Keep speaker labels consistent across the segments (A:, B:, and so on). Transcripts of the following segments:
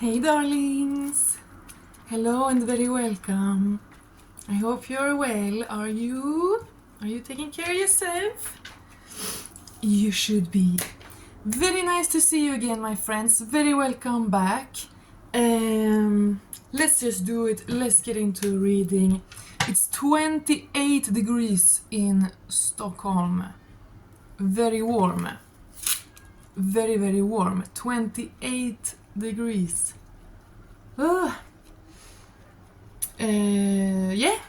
A: Hey darlings! Hello and very welcome. I hope you're well. Are you? Are you taking care of yourself? You should be. Very nice to see you again, my friends. Very welcome back. Let's just do it. Let's get into reading. It's 28 degrees in Stockholm. Very warm. Very, very warm. 28 degrees.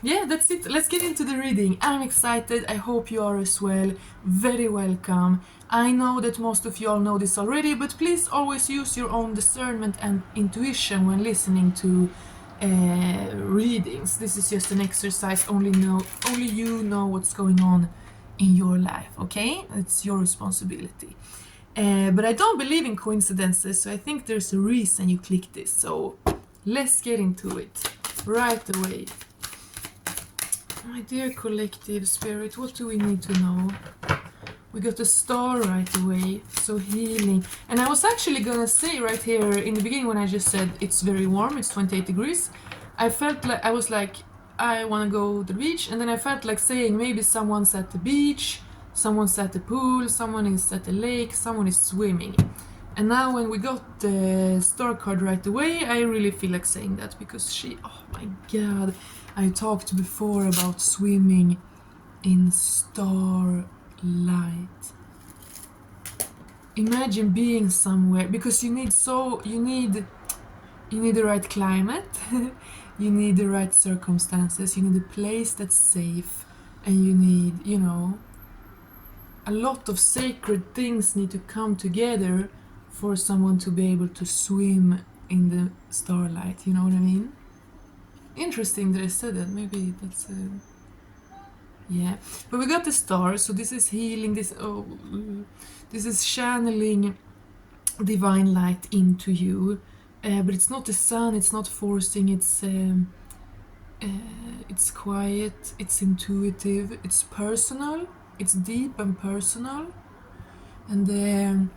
A: Yeah, that's it. Let's get into the reading. I'm excited. I hope you are as well. Very welcome. I know that most of you all know this already, but please always use your own discernment and intuition when listening to readings. This is just an exercise. Only you know what's going on in your life, okay? It's your responsibility. But I don't believe in coincidences, so I think there's a reason you click this. So let's get into it right away. My dear collective spirit, what do we need to know? We got a star right away, so healing. And I was actually gonna say right here in the beginning when I just said it's very warm, it's 28 degrees, I felt like, I was like, I wanna go to the beach, and then I felt like saying maybe someone's at the beach, someone's at the pool, someone is at the lake, someone is swimming. And now when we got the star card right away, I really feel like saying that because oh my god, I talked before about swimming in starlight. Imagine being somewhere, because you need the right climate, you need the right circumstances, you need a place that's safe, and you need, a lot of sacred things need to come together for someone to be able to swim in the starlight, you know what I mean? Interesting that I said that, maybe that's yeah. But we got the star, so this is healing, this is channeling divine light into you, but it's not the sun, it's not forcing, it's quiet, it's intuitive, it's personal, it's deep and personal. And the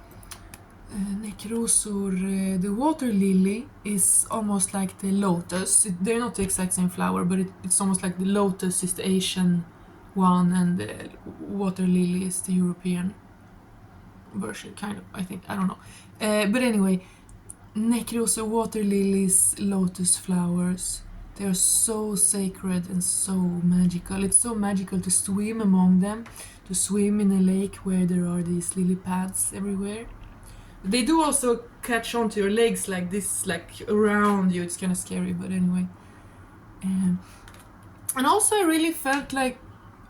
A: Necrosur, the water lily, is almost like the lotus. They're not the exact same flower, but it's almost like the lotus is the Asian one, and the water lily is the European version, kind of, I think. I don't know. But anyway, Necrosur water lilies, lotus flowers, they are so sacred and so magical. It's so magical to swim among them, to swim in a lake where there are these lily pads everywhere. They do also catch onto your legs like this, like around you. It's kind of scary, but anyway. And also I really felt like,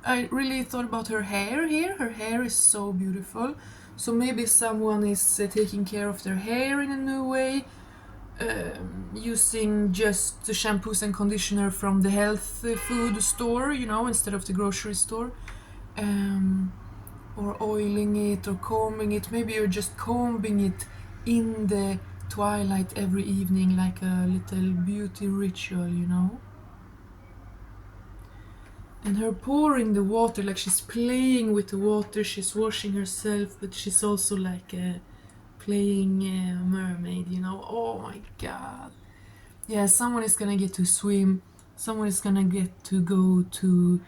A: I really thought about her hair here. Her hair is so beautiful. So maybe someone is taking care of their hair in a new way, using just the shampoos and conditioner from the health food store, instead of the grocery store. Or oiling it or combing it. Maybe you're just combing it in the twilight every evening like a little beauty ritual, And her pouring the water, like she's playing with the water, she's washing herself, but she's also like playing a mermaid, Oh my god. Yeah, someone is gonna get to swim, someone is gonna get to go to...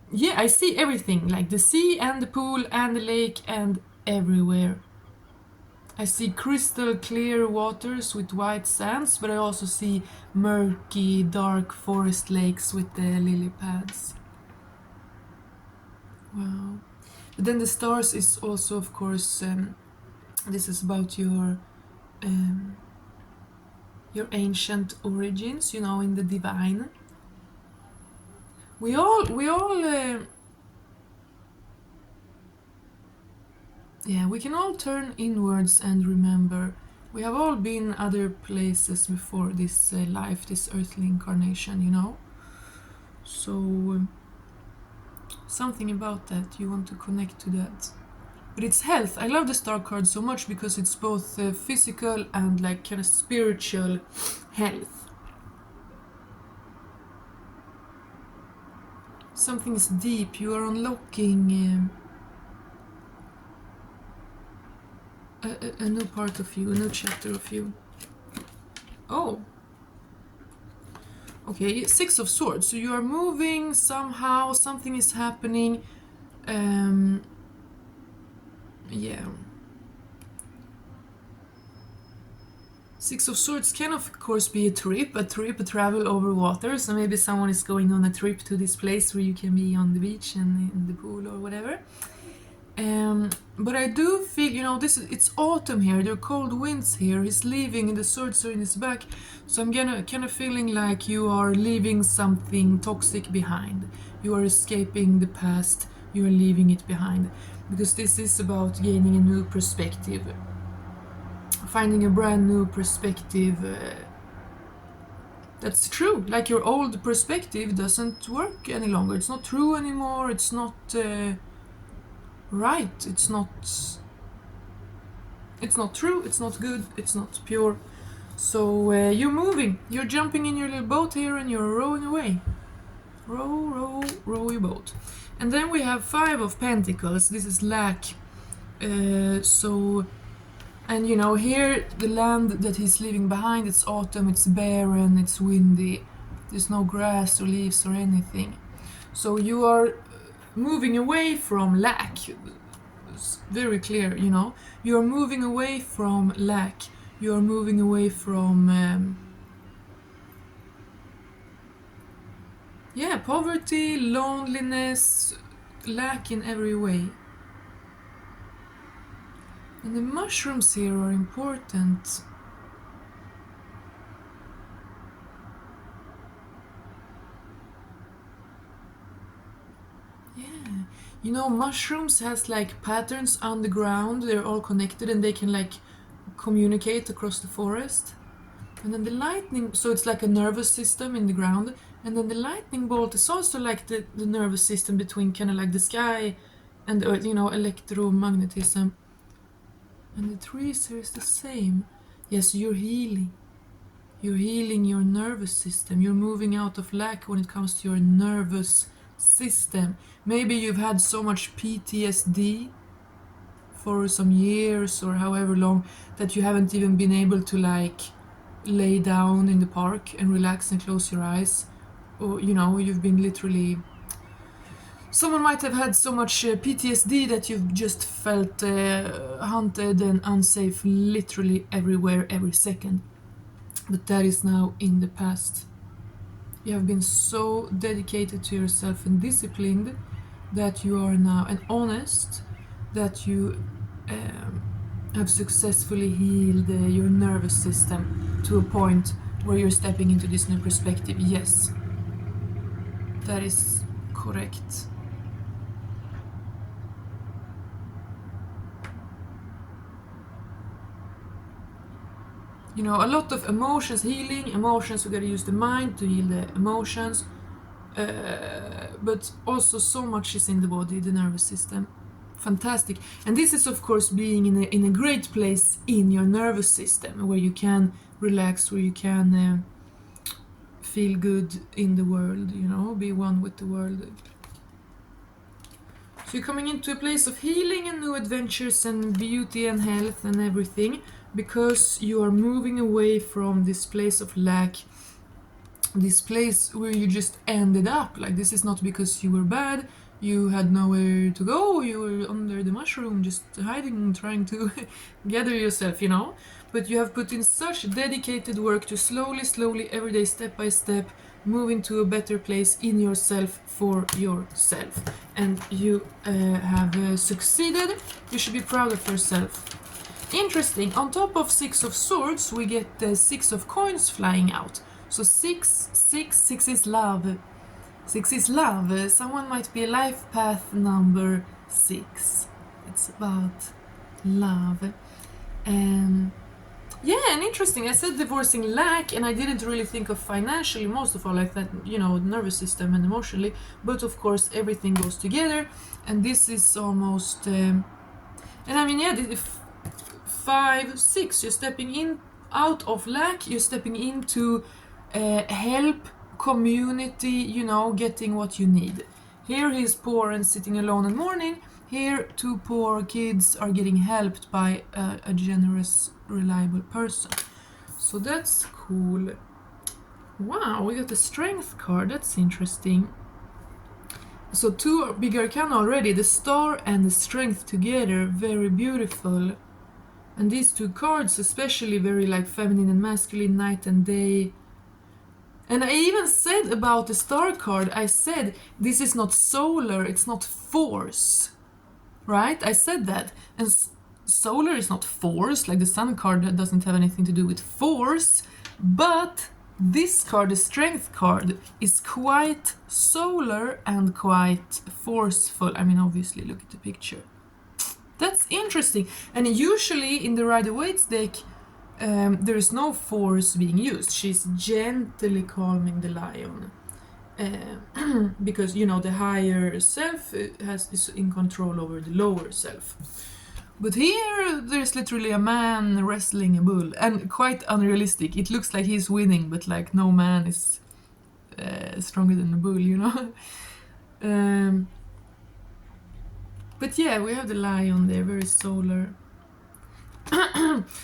A: Yeah, I see everything, like the sea and the pool and the lake and everywhere. I see crystal clear waters with white sands, but I also see murky, dark forest lakes with the lily pads. Wow. But then the stars is also, of course, this is about your ancient origins, in the divine. We all we can all turn inwards and remember. We have all been other places before this life, this earthly incarnation, So, something about that, you want to connect to that. But it's health. I love the star card so much because it's both physical and like kind of spiritual health. Something is deep. You are unlocking a new part of you, a new chapter of you. Oh. Okay, Six of Swords. So you are moving somehow, something is happening. Yeah. Six of Swords can of course be a travel over water. So maybe someone is going on a trip to this place where you can be on the beach and in the pool or whatever. But I do feel, it's autumn here. There are cold winds here. He's leaving, and the swords are in his back. So I'm kind of feeling like you are leaving something toxic behind. You are escaping the past. You are leaving it behind, because this is about gaining a new perspective, finding a brand new perspective. That's true. Like your old perspective doesn't work any longer. It's not true anymore. It's not. Right, it's not true, it's not good, it's not pure. So you're moving, you're jumping in your little boat here and you're rowing away. Row your boat. And then we have Five of Pentacles. This is lack. And here the land that he's leaving behind, it's autumn, it's barren, it's windy, there's no grass or leaves or anything. So you are moving away from lack. It's very clear, you're moving away from lack. You're moving away from poverty, loneliness, lack in every way. And the mushrooms here are important. Mushrooms has like patterns on the ground. They're all connected and they can like communicate across the forest. And then the lightning, so it's like a nervous system in the ground. And then the lightning bolt is also like the nervous system between kind of like the sky and electromagnetism. And the trees here is the same. Yes, you're healing. You're healing your nervous system. You're moving out of lack when it comes to your nervous system. Maybe you've had so much PTSD for some years or however long that you haven't even been able to like lay down in the park and relax and close your eyes. Or you've been literally, someone might have had so much PTSD that you've just felt haunted and unsafe literally everywhere, every second. But that is now in the past. You have been so dedicated to yourself and disciplined that you are now, and honest, that you have successfully healed your nervous system to a point where you're stepping into this new perspective. Yes, that is correct. A lot of emotions, healing emotions. We gotta use the mind to heal the emotions, but also so much is in the body, the nervous system. Fantastic. And this is of course being in a great place in your nervous system, where you can relax, where you can feel good in the world, be one with the world. So you're coming into a place of healing and new adventures and beauty and health and everything, because you are moving away from this place of lack, this place where you just ended up. Like, this is not because you were bad, you had nowhere to go, you were under the mushroom just hiding, trying to gather yourself, but you have put in such dedicated work to slowly, every day, step by step, move into a better place in yourself, for yourself, and you have succeeded. You should be proud of yourself. Interesting. On top of Six of Swords, we get the Six of Coins flying out. So 6 is love. 6 is love. Someone might be life path number 6. It's about love. And interesting. I said divorcing lack, and I didn't really think of financially, most of all, like that, nervous system and emotionally. But of course, everything goes together, and this is almost. If 5, 6, you're stepping in out of lack, you're stepping into help, community, getting what you need. Here he's poor and sitting alone and mourning. Here 2 poor kids are getting helped by a generous, reliable person. So that's cool. cool. Wow, we got the strength card. That's interesting. So 2 big arcana already. The star and the strength together. Very beautiful. And these 2 cards especially very like feminine and masculine, night and day. And I even said about the star card, I said this is not solar, it's not force. Right? I said that. And solar is not force, like the sun card doesn't have anything to do with force. But this card, the strength card, is quite solar and quite forceful. I mean, obviously, look at the picture. That's interesting. And usually in the Rider-Waite's deck, there is no force being used. She's gently calming the lion. Because, you know, the higher self is in control over the lower self. But here, there's literally a man wrestling a bull, and quite unrealistic. It looks like he's winning, but like no man is stronger than the bull, you know? But yeah, we have the lion there, very solar.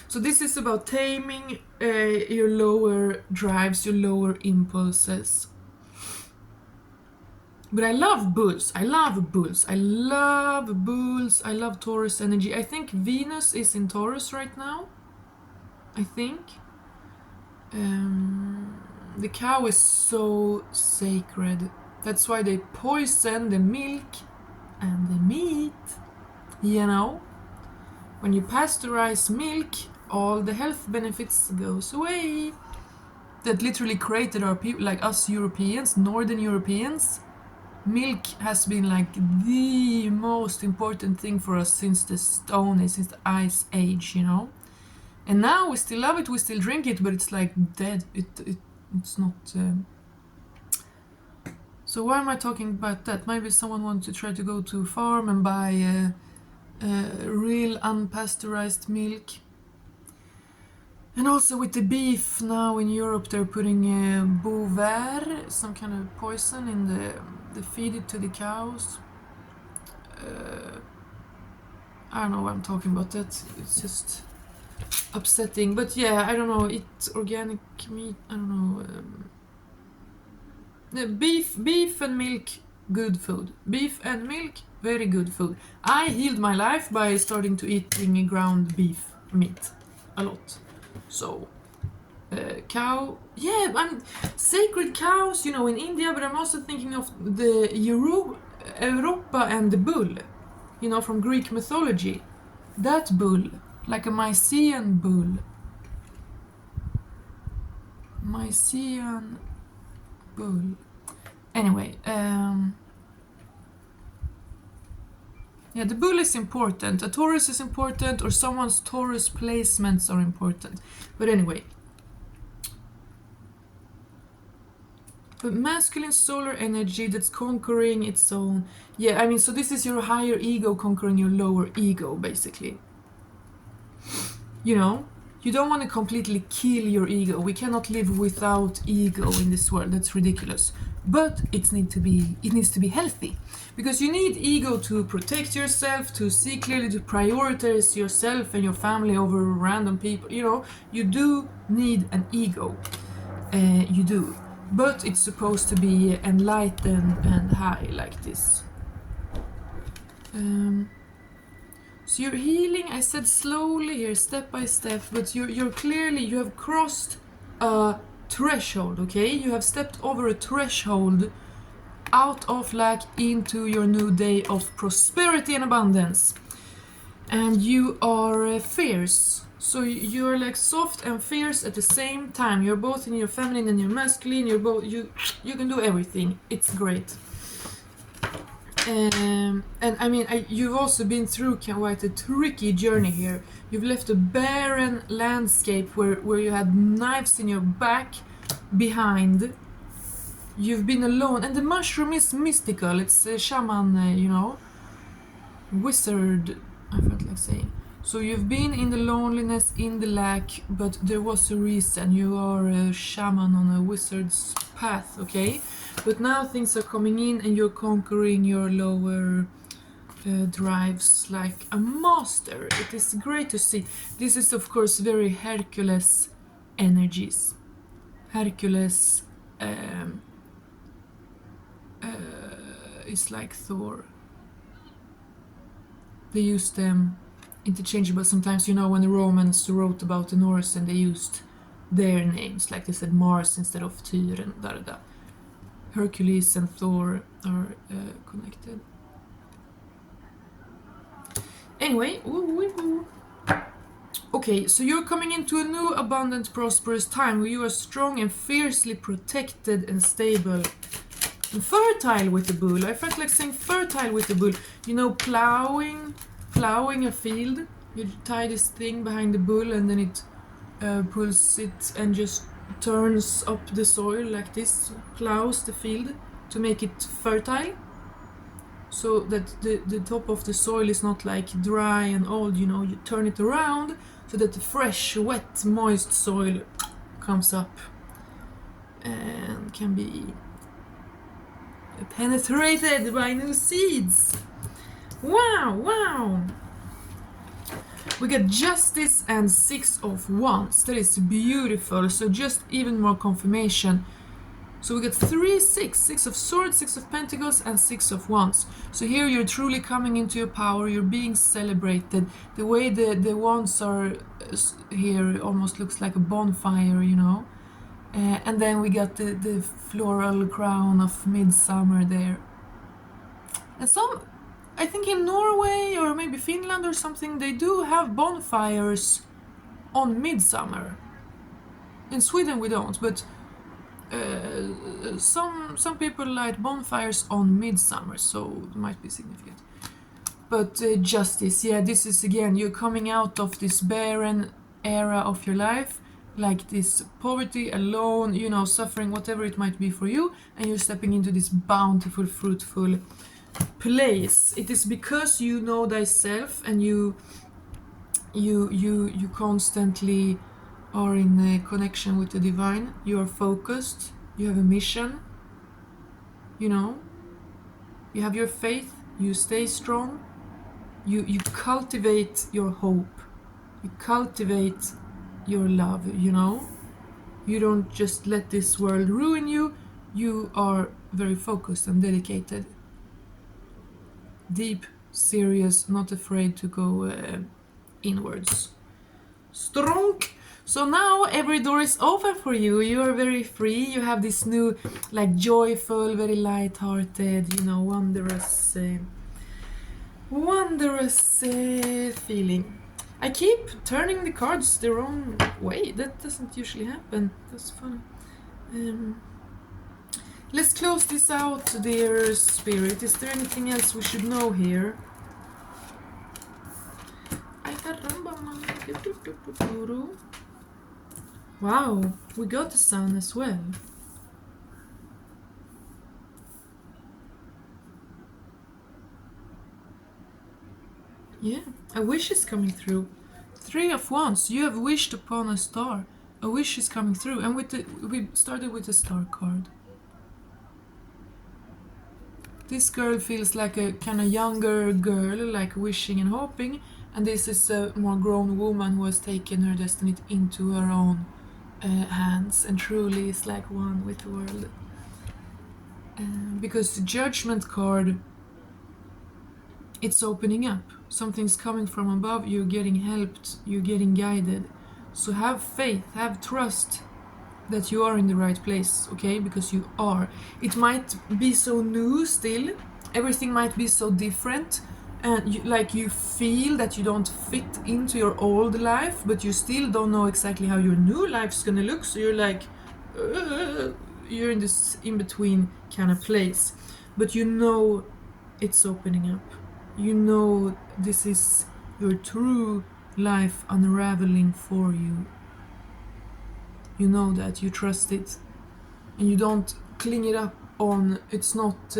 A: So this is about taming your lower drives, your lower impulses. But I love bulls. I love bulls. I love bulls. I love Taurus energy. I think Venus is in Taurus right now. I think. The cow is so sacred. That's why they poison the milk and the meat. You know? When you pasteurize milk, all the health benefits goes away. That literally created our people, like us Europeans, Northern Europeans. Milk has been like the most important thing for us since the Stone Age, since the Ice Age, you know? And now we still love it, we still drink it, but it's like dead. It's not... So why am I talking about that? Maybe someone wants to try to go to a farm and buy real unpasteurized milk. And also with the beef now in Europe, they're putting bouvert, some kind of poison in the feed it to the cows. I don't know why I'm talking about that. It's just upsetting. But yeah, I don't know. Eat organic meat. I don't know. Beef and milk, good food. Beef and milk, very good food. I healed my life by starting to eating ground beef meat a lot. So, cow, yeah, I'm sacred cows, you know, in India, but I'm also thinking of the Europa and the bull, you know, from Greek mythology. That bull, like a Mycenaean bull. Mycenaean bull. Anyway, yeah, the bull is important, a Taurus is important, or someone's Taurus placements are important. But anyway. But masculine solar energy that's conquering its own... Yeah, I mean, so this is your higher ego conquering your lower ego, basically. You know? You don't want to completely kill your ego. We cannot live without ego in this world. That's ridiculous. But it needs to be healthy. Because you need ego to protect yourself, to see clearly, to prioritize yourself and your family over random people. You know, you do need an ego. You do. But it's supposed to be enlightened and high like this. So you're healing, I said slowly here, step by step, but you're clearly, you have crossed a threshold, okay? You have stepped over a threshold out of lack into your new day of prosperity and abundance. And you are fierce. So you're like soft and fierce at the same time. You're both in your feminine and your masculine. You're both, you can do everything. It's great. And I mean, you've also been through quite a tricky journey here. You've left a barren landscape where you had knives in your back, behind. You've been alone, and the mushroom is mystical. It's a shaman, you know, wizard, I felt like saying. So you've been in the loneliness, in the lack, but there was a reason. You are a shaman on a wizard's path, okay? But now things are coming in and you're conquering your lower drives like a master. It is great to see. This is, of course, very Hercules energies. Hercules is like Thor. They used them interchangeable sometimes, you know, when the Romans wrote about the Norse and they used their names, like they said Mars instead of Tyr and da. Hercules and Thor are connected. Anyway, okay, so you're coming into a new, abundant, prosperous time where you are strong and fiercely protected and stable. And fertile with the bull. I felt like saying fertile with the bull. You know, plowing a field. You tie this thing behind the bull and then it pulls it and just turns up the soil like this, plows the field to make it fertile. So that the top of the soil is not like dry and old, you know, you turn it around so that the fresh, wet, moist soil comes up and can be penetrated by new seeds. Wow! We get Justice and 6 of Wands. That is beautiful. So just even more confirmation. So we get 3, 6 of Swords, 6 of Pentacles, and 6 of Wands. So here you're truly coming into your power. You're being celebrated. The way the wands are here almost looks like a bonfire, you know. And then we got the floral crown of midsummer there. And I think in Norway or maybe Finland or something, they do have bonfires on midsummer. In Sweden we don't, but some people light bonfires on midsummer, so it might be significant. But Justice, yeah, this is again, you're coming out of this barren era of your life, like this poverty, alone, you know, suffering, whatever it might be for you, and you're stepping into this bountiful, fruitful place. It is because you know thyself and you constantly are in a connection with the divine. You are focused, you have a mission, you know, you have your faith, you stay strong, you cultivate your hope, you cultivate your love, you know. You don't just let this world ruin you. You are very focused and dedicated, deep, serious, not afraid to go inwards. Strong. So now every door is open for you. You are very free. You have this new, like, joyful, very light-hearted, you know, wondrous feeling. I keep turning the cards the wrong way. That doesn't usually happen. That's funny. Let's close this out, dear Spirit. Is there anything else we should know here? Wow, we got the sun as well. Yeah, a wish is coming through. 3 of Wands, you have wished upon a star. A wish is coming through. And we started with the star card. This girl feels like a kind of younger girl, like wishing and hoping. And this is a more grown woman who has taken her destiny into her own hands and truly is like one with the world. Because the Judgment card, it's opening up. Something's coming from above, you're getting helped, you're getting guided. So have faith, have trust that you are in the right place, okay? Because you are. It might be so new still, everything might be so different, and you feel that you don't fit into your old life, but you still don't know exactly how your new life's gonna look, so you're like, you're in this in-between kind of place. But you know it's opening up. You know this is your true life unraveling for you. You know that, you trust it, and you don't cling it up on, it's not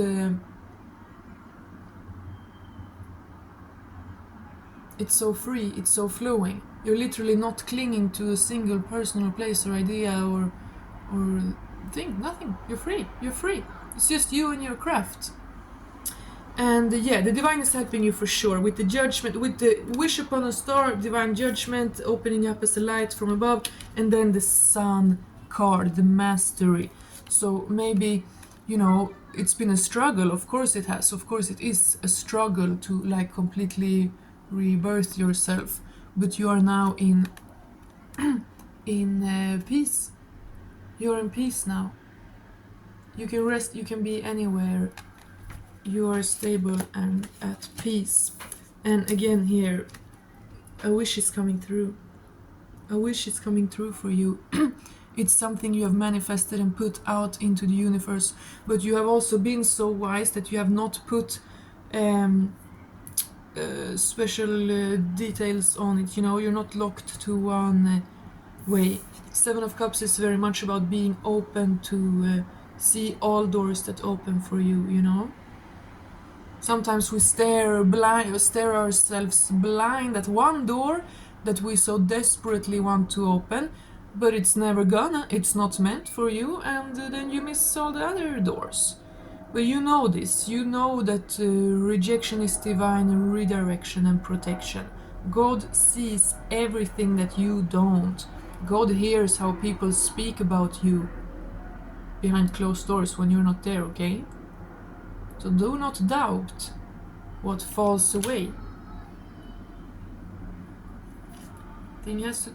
A: it's so free, it's so flowing. You're literally not clinging to a single personal place or idea or thing, nothing. You're free. It's just you and your craft. And yeah, the divine is helping you for sure with the Judgment, with the wish upon a star, divine judgment opening up as a light from above, and then the sun card, the mastery. So maybe, you know, it's been a struggle. Of course it has. Of course it is a struggle to like completely rebirth yourself. But you are now in peace. You're in peace now. You can rest. You can be anywhere. You are stable and at peace. And again here, a wish is coming through. A wish is coming through for you. It's something you have manifested and put out into the universe, but you have also been so wise that you have not put special details on it. You know, you're not locked to one way. Seven of Cups is very much about being open to see all doors that open for you, you know. Sometimes we stare ourselves blind at one door that we so desperately want to open, but it's never gonna, it's not meant for you, and then you miss all the other doors. But you know this, you know that rejection is divine redirection and protection. God sees everything that you don't. God hears how people speak about you behind closed doors when you're not there, okay? So do not doubt what falls away. Things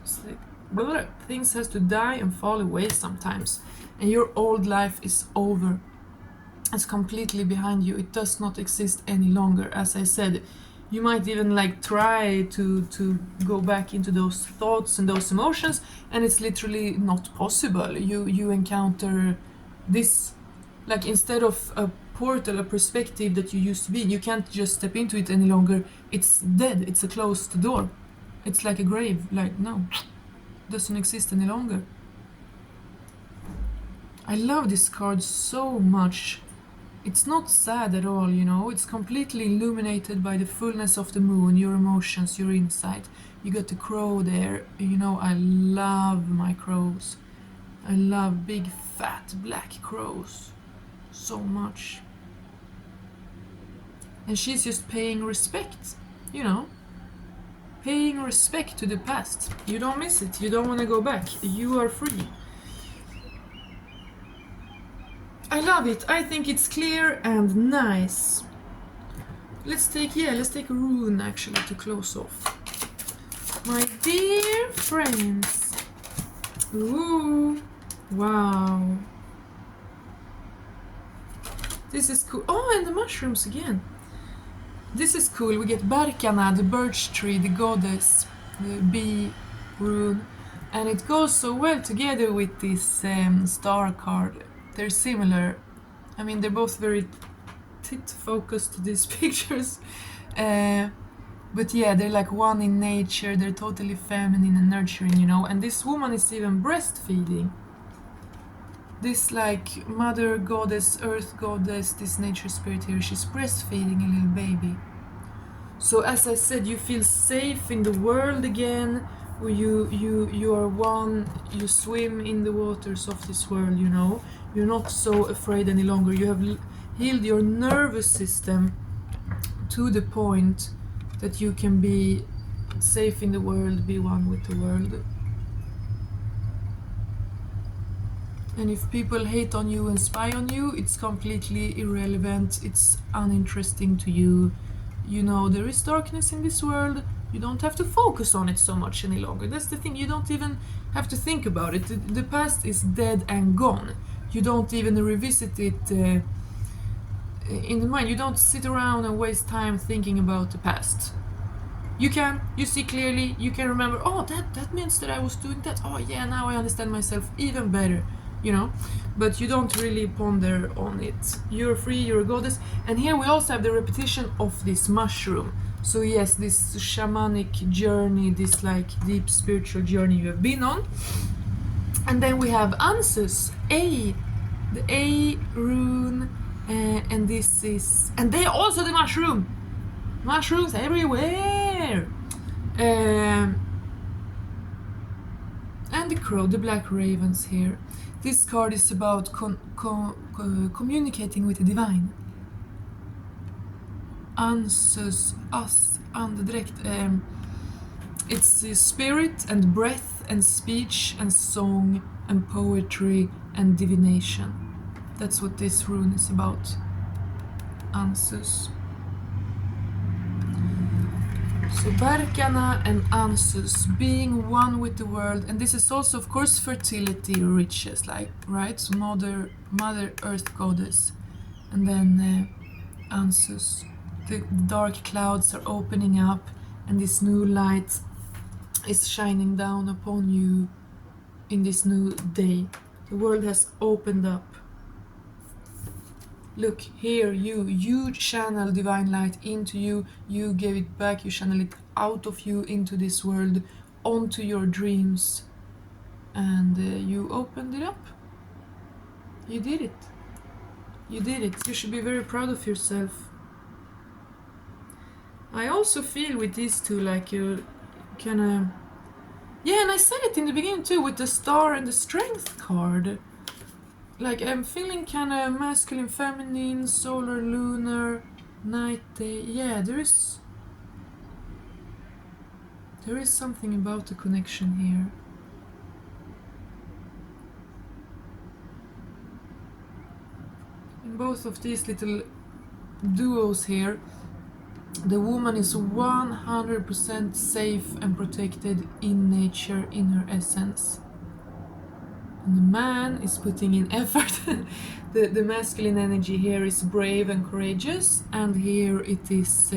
A: has to die and fall away sometimes. And your old life is over. It's completely behind you. It does not exist any longer. As I said, you might even like try to go back into those thoughts and those emotions, and it's literally not possible. You encounter this, like, instead of a portal, a perspective that you used to be, you can't just step into it any longer. It's dead. It's a closed door. It's like a grave. Like, no, doesn't exist any longer. I love this card so much. It's not sad at all, you know. It's completely illuminated by the fullness of the moon, your emotions, your insight. You got the crow there. You know, I love my crows. I love big, fat, black crows so much. And she's just paying respect, you know. Paying respect to the past. You don't miss it. You don't want to go back. You are free. I love it. I think it's clear and nice. Let's take a rune actually to close off. My dear friends. Ooh. Wow. This is cool. Oh, and the mushrooms again. This is cool. We get Berkana, the birch tree, the goddess, the bee rune. And it goes so well together with this star card. They're similar. I mean, they're both very tit-focused, these pictures. But yeah, they're like one in nature. They're totally feminine and nurturing, you know. And this woman is even breastfeeding. This like mother goddess, earth goddess, this nature spirit here, she's breastfeeding a little baby. So as I said, you feel safe in the world again. You are one, you swim in the waters of this world, you know. You're not so afraid any longer. You have healed your nervous system to the point that you can be safe in the world, be one with the world. And if people hate on you and spy on you, it's completely irrelevant. It's uninteresting to you. You know, there is darkness in this world. You don't have to focus on it so much any longer. That's the thing. You don't even have to think about it. The past is dead and gone. You don't even revisit it in the mind. You don't sit around and waste time thinking about the past. You can. You see clearly. You can remember, oh, that means that I was doing that. Oh, yeah, now I understand myself even better. You know, but you don't really ponder on it. You're free, you're a goddess. And here we also have the repetition of this mushroom. So yes, this shamanic journey, this like deep spiritual journey you have been on. And then we have Ansus, the A rune, and this is, and they also the mushroom. Mushrooms everywhere. And the crow, the black ravens here. This card is about communicating with the divine. Ansus, andedräkt. It's spirit and breath and speech and song and poetry and divination. That's what this rune is about. Ansus. So Berkana and Ansus, being one with the world, and this is also, of course, fertility, riches, like, right? So Mother Earth Goddess, and then Ansus. The dark clouds are opening up, and this new light is shining down upon you in this new day. The world has opened up. Look, here you channel divine light into you, you gave it back, you channel it out of you into this world, onto your dreams, and you opened it up. You did it. You did it. You should be very proud of yourself. I also feel with these two like you kind of... Yeah, and I said it in the beginning too, with the star and the strength card. Like, I'm feeling kind of masculine, feminine, solar, lunar, night, day. Yeah, there is something about the connection here. In both of these little duos here, the woman is 100% safe and protected in nature, in her essence. And the man is putting in effort. the masculine energy here is brave and courageous, and here it is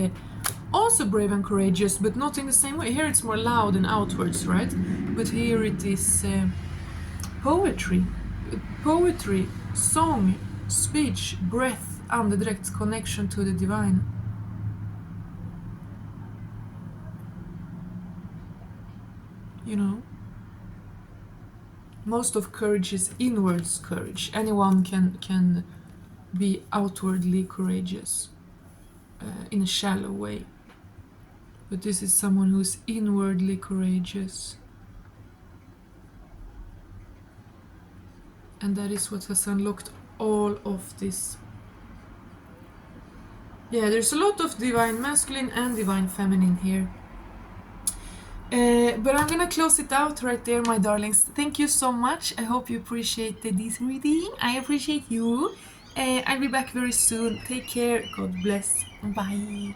A: also brave and courageous, but not in the same way. Here it's more loud and outwards, right? But here it is poetry, song, speech, breath, and the direct connection to the divine. You know? Most of courage is inwards courage. Anyone can be outwardly courageous in a shallow way. But this is someone who's inwardly courageous. And that is what has unlocked all of this. Yeah, there's a lot of divine masculine and divine feminine here. But I'm gonna close it out right there, my darlings. Thank you so much. I hope you appreciated this reading. I appreciate you. I'll be back very soon. Take care. God bless. Bye.